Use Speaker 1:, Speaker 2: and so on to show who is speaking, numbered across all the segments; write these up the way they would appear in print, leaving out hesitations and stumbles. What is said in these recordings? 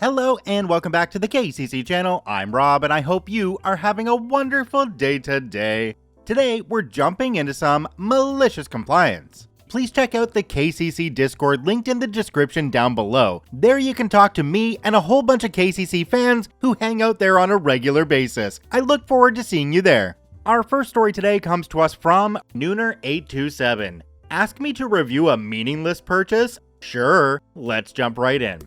Speaker 1: Hello and welcome back to the KCC channel. I'm Rob and I hope you are having a wonderful day today. Today we're jumping into some malicious compliance. Please check out the KCC Discord linked in the description down below. There you can talk to me and a whole bunch of KCC fans who hang out there on a regular basis. I look forward to seeing you there. Our first story today comes to us from Nooner827. Ask me to review a meaningless purchase? Sure, let's jump right in.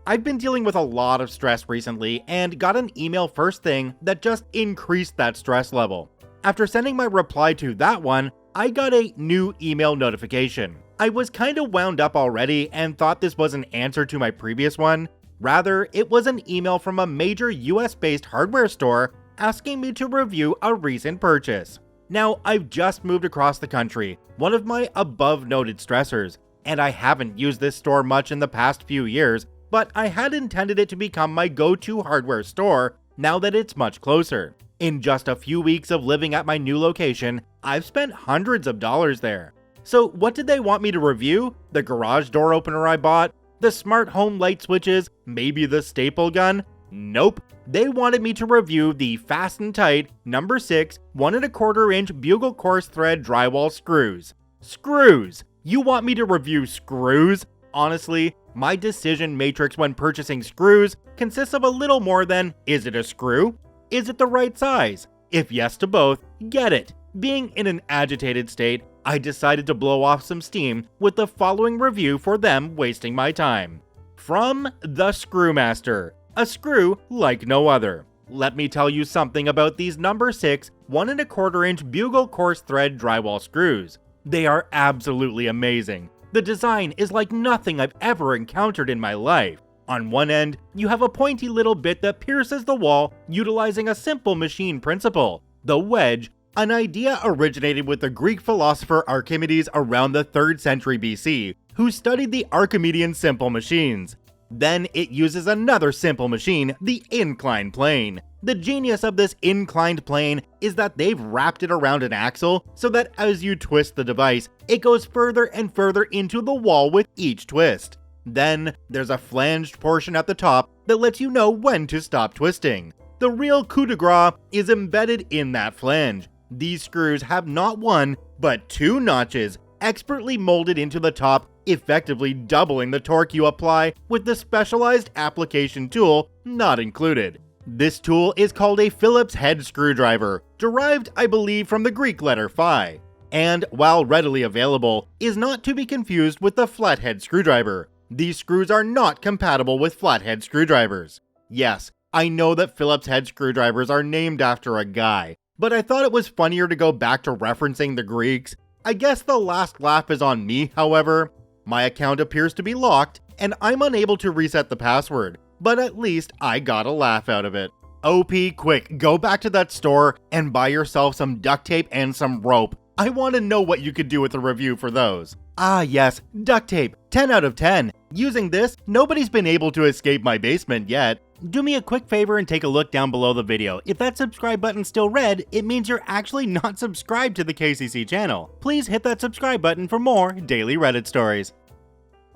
Speaker 1: I've been dealing with a lot of stress recently and got an email first thing that just increased that stress level. After sending my reply to that one, I got a new email notification. I was kinda wound up already and thought this was an answer to my previous one. Rather, it was an email from a major US-based hardware store asking me to review a recent purchase. Now, I've just moved across the country, one of my above-noted stressors, and I haven't used this store much in the past few years, but I had intended it to become my go-to hardware store now that it's much closer. In just a few weeks of living at my new location, I've spent hundreds of dollars there. So what did they want me to review? The garage door opener I bought? The smart home light switches? Maybe the staple gun? Nope. They wanted me to review the Fast and Tight number 6 1¼ inch bugle course thread drywall screws. Screws! You want me to review screws? Honestly, my decision matrix when purchasing screws consists of a little more than, is it a screw? Is it the right size? If yes to both, get it. Being in an agitated state, I decided to blow off some steam with the following review for them wasting my time. From the Screwmaster, a screw like no other. Let me tell you something about these number 6 1¼ inch bugle course thread drywall screws. They are absolutely amazing. The design is like nothing I've ever encountered in my life. On one end, you have a pointy little bit that pierces the wall utilizing a simple machine principle, the wedge, an idea originated with the Greek philosopher Archimedes around the 3rd century BC, who studied the Archimedean simple machines. Then it uses another simple machine, the inclined plane. The genius of this inclined plane is that they've wrapped it around an axle so that as you twist the device, it goes further and further into the wall with each twist. Then, there's a flanged portion at the top that lets you know when to stop twisting. The real coup de grace is embedded in that flange. These screws have not one, but 2 notches, expertly molded into the top, effectively doubling the torque you apply with the specialized application tool not included. This tool is called a Phillips head screwdriver, derived, I believe, from the Greek letter phi, and, while readily available, is not to be confused with the flathead screwdriver. These screws are not compatible with flathead screwdrivers. Yes, I know that Phillips head screwdrivers are named after a guy, but I thought it was funnier to go back to referencing the Greeks. I guess the last laugh is on me, however. My account appears to be locked, and I'm unable to reset the password, but at least I got a laugh out of it. OP, quick, go back to that store and buy yourself some duct tape and some rope. I want to know what you could do with a review for those. Ah yes, duct tape, 10 out of 10. Using this, nobody's been able to escape my basement yet. Do me a quick favor and take a look down below the video. If that subscribe button's still red, it means you're actually not subscribed to the KCC channel. Please hit that subscribe button for more daily Reddit stories.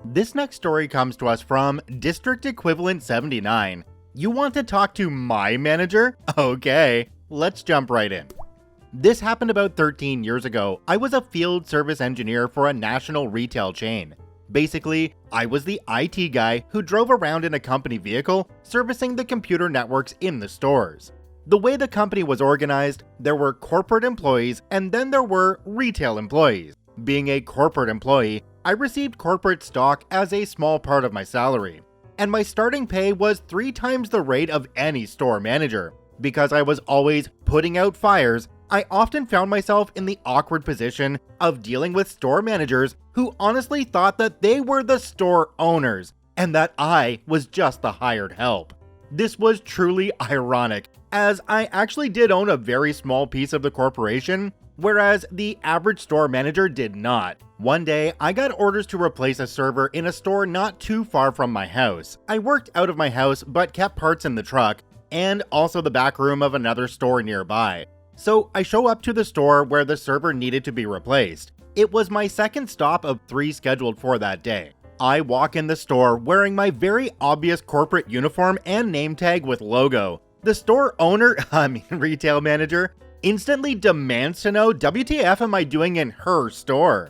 Speaker 1: This next story comes to us from District Equivalent 79. You want to talk to my manager? Okay, let's jump right in. This happened about 13 years ago. I was a field service engineer for a national retail chain. Basically, I was the IT guy who drove around in a company vehicle servicing the computer networks in the stores. The way the company was organized, there were corporate employees and then there were retail employees. Being a corporate employee, I received corporate stock as a small part of my salary, and my starting pay was 3 times the rate of any store manager. Because I was always putting out fires, I often found myself in the awkward position of dealing with store managers who honestly thought that they were the store owners and that I was just the hired help. This was truly ironic, as I actually did own a very small piece of the corporation, whereas the average store manager did not. One day, I got orders to replace a server in a store not too far from my house. I worked out of my house but kept parts in the truck, and also the back room of another store nearby. So I show up to the store where the server needed to be replaced. It was my second stop of 3 scheduled for that day. I walk in the store wearing my very obvious corporate uniform and name tag with logo. The store owner, retail manager, instantly demands to know WTF am I doing in her store.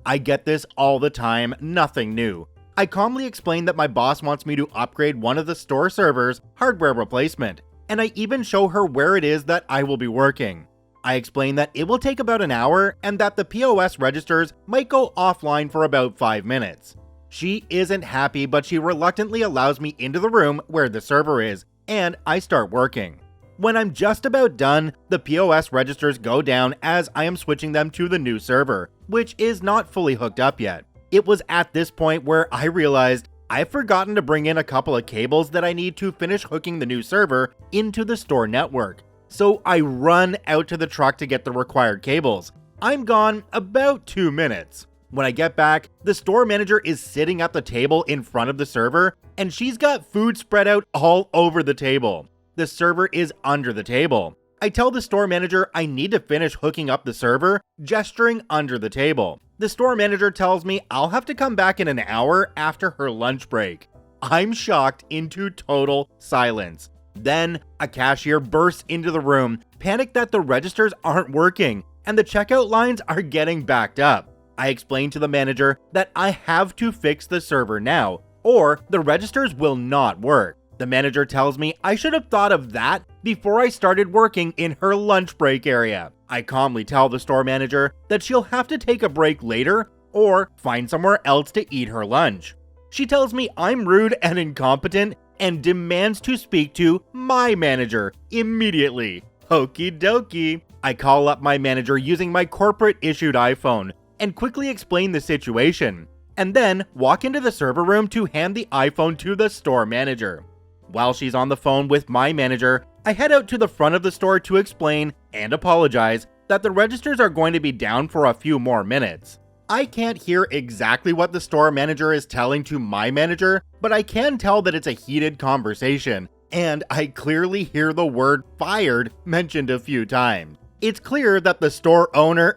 Speaker 1: I get this all the time, nothing new. I calmly explain that my boss wants me to upgrade one of the store servers' hardware replacement, and I even show her where it is that I will be working. I explain that it will take about an hour and that the POS registers might go offline for about 5 minutes. She isn't happy, but she reluctantly allows me into the room where the server is, and I start working. When I'm just about done, the POS registers go down as I am switching them to the new server, which is not fully hooked up yet. It was at this point where I realized I've forgotten to bring in a couple of cables that I need to finish hooking the new server into the store network. So I run out to the truck to get the required cables. I'm gone about 2 minutes. When I get back, the store manager is sitting at the table in front of the server, and she's got food spread out all over the table. The server is under the table. I tell the store manager I need to finish hooking up the server, gesturing under the table. The store manager tells me I'll have to come back in an hour after her lunch break. I'm shocked into total silence. Then, a cashier bursts into the room, panicked that the registers aren't working, and the checkout lines are getting backed up. I explain to the manager that I have to fix the server now, or the registers will not work. The manager tells me I should have thought of that before I started working in her lunch break area. I calmly tell the store manager that she'll have to take a break later or find somewhere else to eat her lunch. She tells me I'm rude and incompetent and demands to speak to my manager immediately. Okie dokie. I call up my manager using my corporate issued iPhone and quickly explain the situation, and then walk into the server room to hand the iPhone to the store manager. While she's on the phone with my manager, I head out to the front of the store to explain and apologize that the registers are going to be down for a few more minutes. I can't hear exactly what the store manager is telling to my manager, but I can tell that it's a heated conversation, and I clearly hear the word fired mentioned a few times. It's clear that the store owner,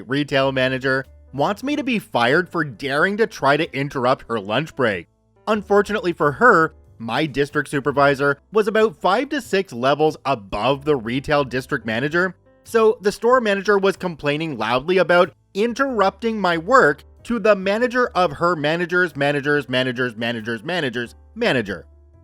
Speaker 1: retail manager, wants me to be fired for daring to try to interrupt her lunch break. Unfortunately for her, my district supervisor was about 5 to 6 levels above the retail district manager, so the store manager was complaining loudly about interrupting my work to the manager of her manager's manager.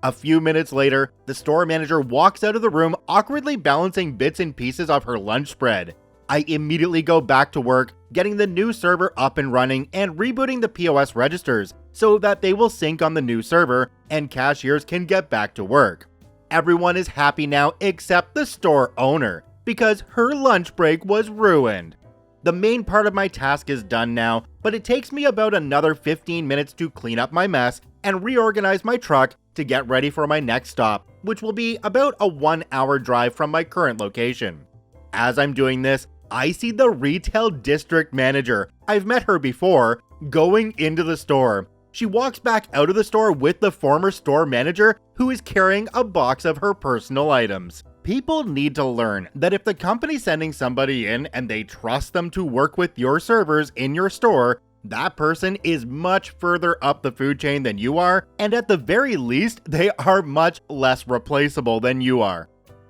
Speaker 1: A few minutes later, the store manager walks out of the room awkwardly balancing bits and pieces of her lunch spread. I immediately go back to work, getting the new server up and running and rebooting the POS registers so that they will sync on the new server and cashiers can get back to work. Everyone is happy now except the store owner, because her lunch break was ruined. The main part of my task is done now, but it takes me about another 15 minutes to clean up my mess and reorganize my truck to get ready for my next stop, which will be about a 1-hour drive from my current location. As I'm doing this, I see the retail district manager, I've met her before, going into the store. She walks back out of the store with the former store manager who is carrying a box of her personal items. People need to learn that if the company's sending somebody in and they trust them to work with your servers in your store, that person is much further up the food chain than you are, and at the very least, they are much less replaceable than you are.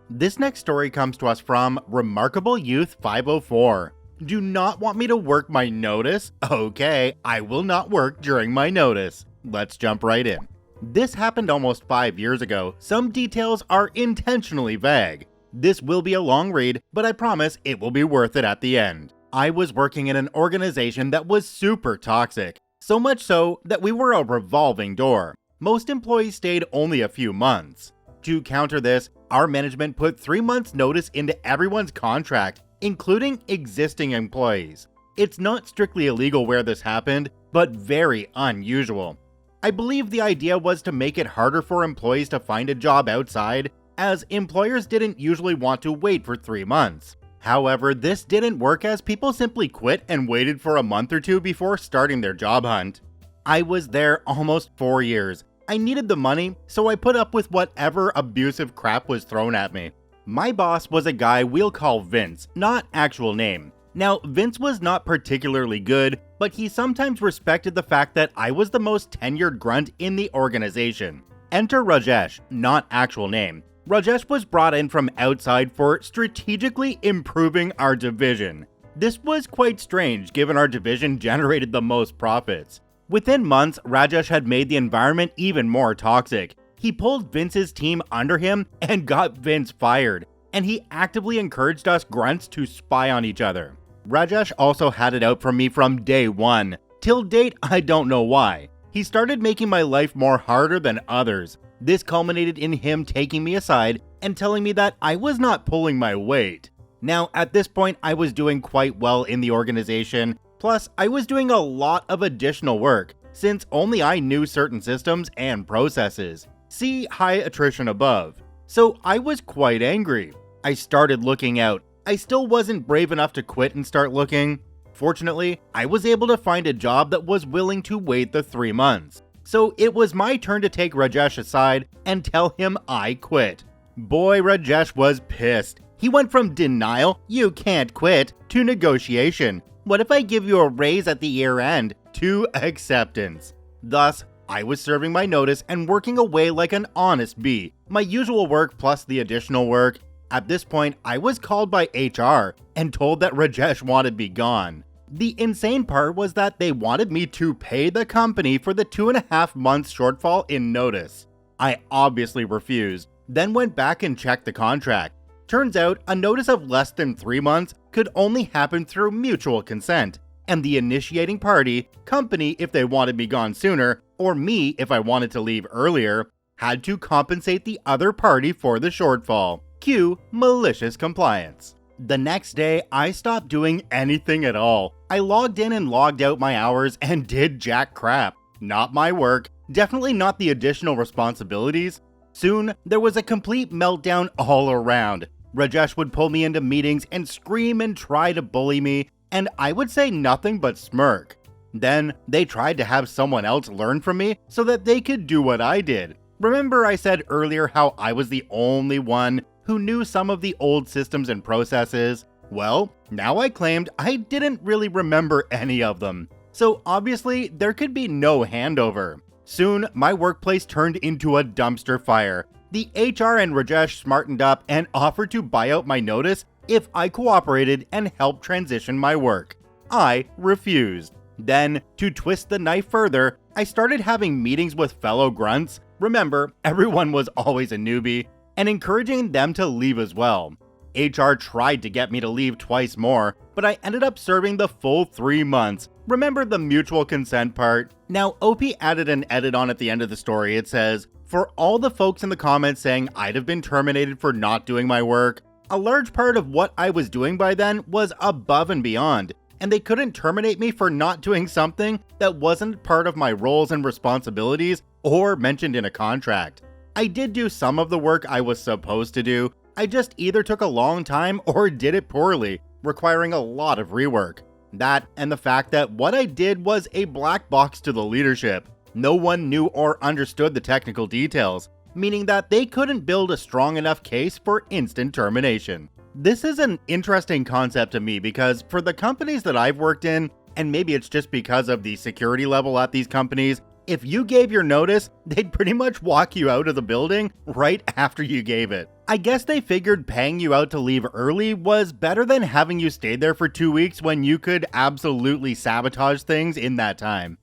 Speaker 1: This next story comes to us from Remarkable Youth 504. Do not want me to work my notice? Okay, I will not work during my notice. Let's jump right in. This happened almost 5 years ago. Some details are intentionally vague. This will be a long read, but I promise it will be worth it at the end. I was working in an organization that was super toxic, so much so that we were a revolving door. Most employees stayed only a few months. To counter this, our management put 3 months' notice into everyone's contract, including existing employees. It's not strictly illegal where this happened, but very unusual. I believe the idea was to make it harder for employees to find a job outside, as employers didn't usually want to wait for 3 months. However, this didn't work as people simply quit and waited for a month or two before starting their job hunt. I was there almost 4 years. I needed the money, so I put up with whatever abusive crap was thrown at me. My boss was a guy we'll call Vince, not actual name. Now, Vince was not particularly good, but he sometimes respected the fact that I was the most tenured grunt in the organization. Enter Rajesh, not actual name. Rajesh was brought in from outside for strategically improving our division. This was quite strange given our division generated the most profits. Within months, Rajesh had made the environment even more toxic. He pulled Vince's team under him and got Vince fired, and he actively encouraged us grunts to spy on each other. Rajesh also had it out for me from day one. Till date, I don't know why. He started making my life more harder than others. This culminated in him taking me aside and telling me that I was not pulling my weight. Now, at this point, I was doing quite well in the organization, plus I was doing a lot of additional work, since only I knew certain systems and processes. See high attrition above. So I was quite angry. I started looking out. I still wasn't brave enough to quit and start looking. Fortunately, I was able to find a job that was willing to wait the 3 months. So it was my turn to take Rajesh aside and tell him I quit. Boy, Rajesh was pissed. He went from denial, "You can't quit," to negotiation, "What if I give you a raise at the year end?" to acceptance. Thus, I was serving my notice and working away like an honest bee, my usual work plus the additional work. At this point, I was called by HR and told that Rajesh wanted me gone. The insane part was that they wanted me to pay the company for the 2.5 months shortfall in notice. I obviously refused, then went back and checked the contract. Turns out, a notice of less than 3 months could only happen through mutual consent, and the initiating party, company if they wanted me gone sooner, or me if I wanted to leave earlier, had to compensate the other party for the shortfall. Cue malicious compliance. The next day, I stopped doing anything at all. I logged in and logged out my hours and did jack crap. Not my work, definitely not the additional responsibilities. Soon, there was a complete meltdown all around. Rajesh would pull me into meetings and scream and try to bully me, and I would say nothing but smirk. Then, they tried to have someone else learn from me so that they could do what I did. Remember I said earlier how I was the only one who knew some of the old systems and processes? Well, now I claimed I didn't really remember any of them. So obviously, there could be no handover. Soon, my workplace turned into a dumpster fire. The HR and Rajesh smartened up and offered to buy out my notice if I cooperated and helped transition my work. I refused. Then, to twist the knife further, I started having meetings with fellow grunts. Remember, everyone was always a newbie, and encouraging them to leave as well. HR tried to get me to leave twice more, but I ended up serving the full 3 months. Remember the mutual consent part? Now, OP added an edit on at the end of the story. It says, "For all the folks in the comments saying I'd have been terminated for not doing my work, a large part of what I was doing by then was above and beyond, and they couldn't terminate me for not doing something that wasn't part of my roles and responsibilities or mentioned in a contract. I did do some of the work I was supposed to do, I just either took a long time or did it poorly, requiring a lot of rework. That and the fact that what I did was a black box to the leadership. No one knew or understood the technical details, meaning that they couldn't build a strong enough case for instant termination." This is an interesting concept to me because for the companies that I've worked in, and maybe it's just because of the security level at these companies, if you gave your notice, they'd pretty much walk you out of the building right after you gave it. I guess they figured paying you out to leave early was better than having you stay there for 2 weeks when you could absolutely sabotage things in that time.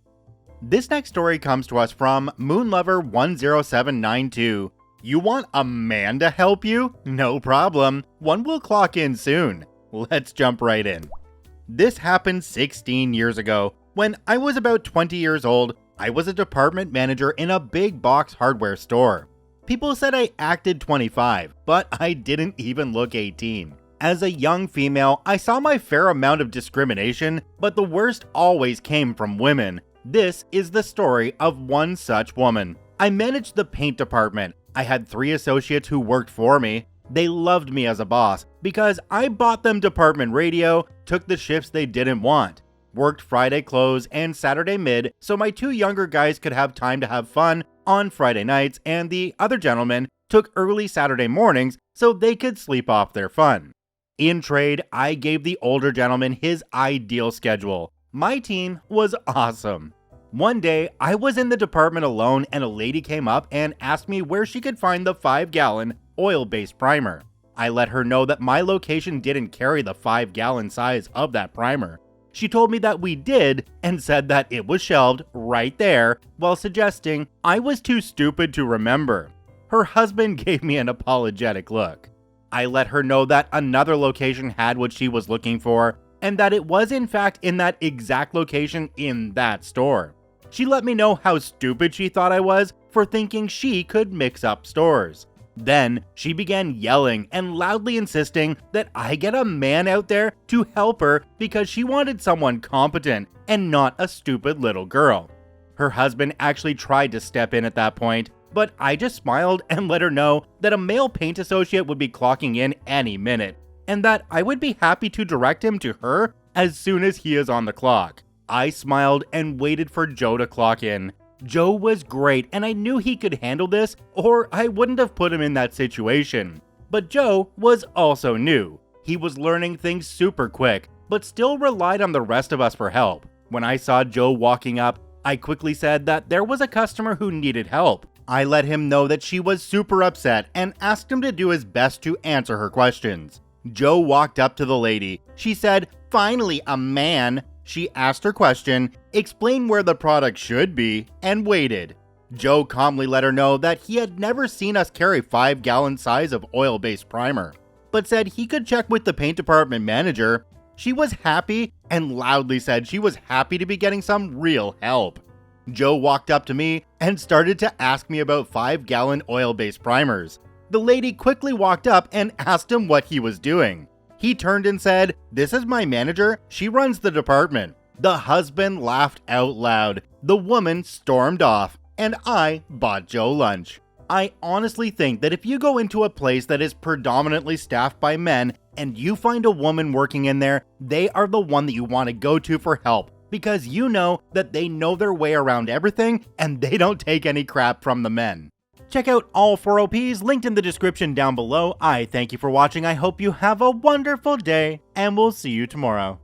Speaker 1: This next story comes to us from Moonlover10792. You want a man to help you? No problem. One will clock in soon. Let's jump right in. This happened 16 years ago. When I was about 20 years old, I was a department manager in a big box hardware store. People said I acted 25, but I didn't even look 18. As a young female, I saw my fair amount of discrimination, but the worst always came from women. This is the story of one such woman. I managed the paint department. I had 3 associates who worked for me. They loved me as a boss because I bought them department radio, took the shifts they didn't want, worked Friday close and Saturday mid so my 2 younger guys could have time to have fun on Friday nights, and the other gentleman took early Saturday mornings so they could sleep off their fun. In trade, I gave the older gentleman his ideal schedule. My team was awesome. One day, I was in the department alone and a lady came up and asked me where she could find the 5-gallon oil-based primer. I let her know that my location didn't carry the 5-gallon size of that primer. She told me that we did and said that it was shelved right there while suggesting I was too stupid to remember. Her husband gave me an apologetic look. I let her know that another location had what she was looking for and that it was in fact in that exact location in that store. She let me know how stupid she thought I was for thinking she could mix up stores. Then she began yelling and loudly insisting that I get a man out there to help her because she wanted someone competent and not a stupid little girl. Her husband actually tried to step in at that point, but I just smiled and let her know that a male paint associate would be clocking in any minute, and that I would be happy to direct him to her as soon as he is on the clock. I smiled and waited for Joe to clock in. Joe was great and I knew he could handle this or I wouldn't have put him in that situation. But Joe was also new. He was learning things super quick, but still relied on the rest of us for help. When I saw Joe walking up, I quickly said that there was a customer who needed help. I let him know that she was super upset and asked him to do his best to answer her questions. Joe walked up to the lady. She said, "Finally, a man." She asked her question, explained where the product should be, and waited. Joe calmly let her know that he had never seen us carry 5-gallon size of oil-based primer, but said he could check with the paint department manager. She was happy and loudly said she was happy to be getting some real help. Joe walked up to me and started to ask me about 5-gallon oil-based primers. The lady quickly walked up and asked him what he was doing. He turned and said, "This is my manager, she runs the department." The husband laughed out loud, the woman stormed off, and I bought Joe lunch. I honestly think that if you go into a place that is predominantly staffed by men and you find a woman working in there, they are the one that you want to go to for help because you know that they know their way around everything and they don't take any crap from the men. Check out all 4 OPs linked in the description down below. I thank you for watching. I hope you have a wonderful day, and we'll see you tomorrow.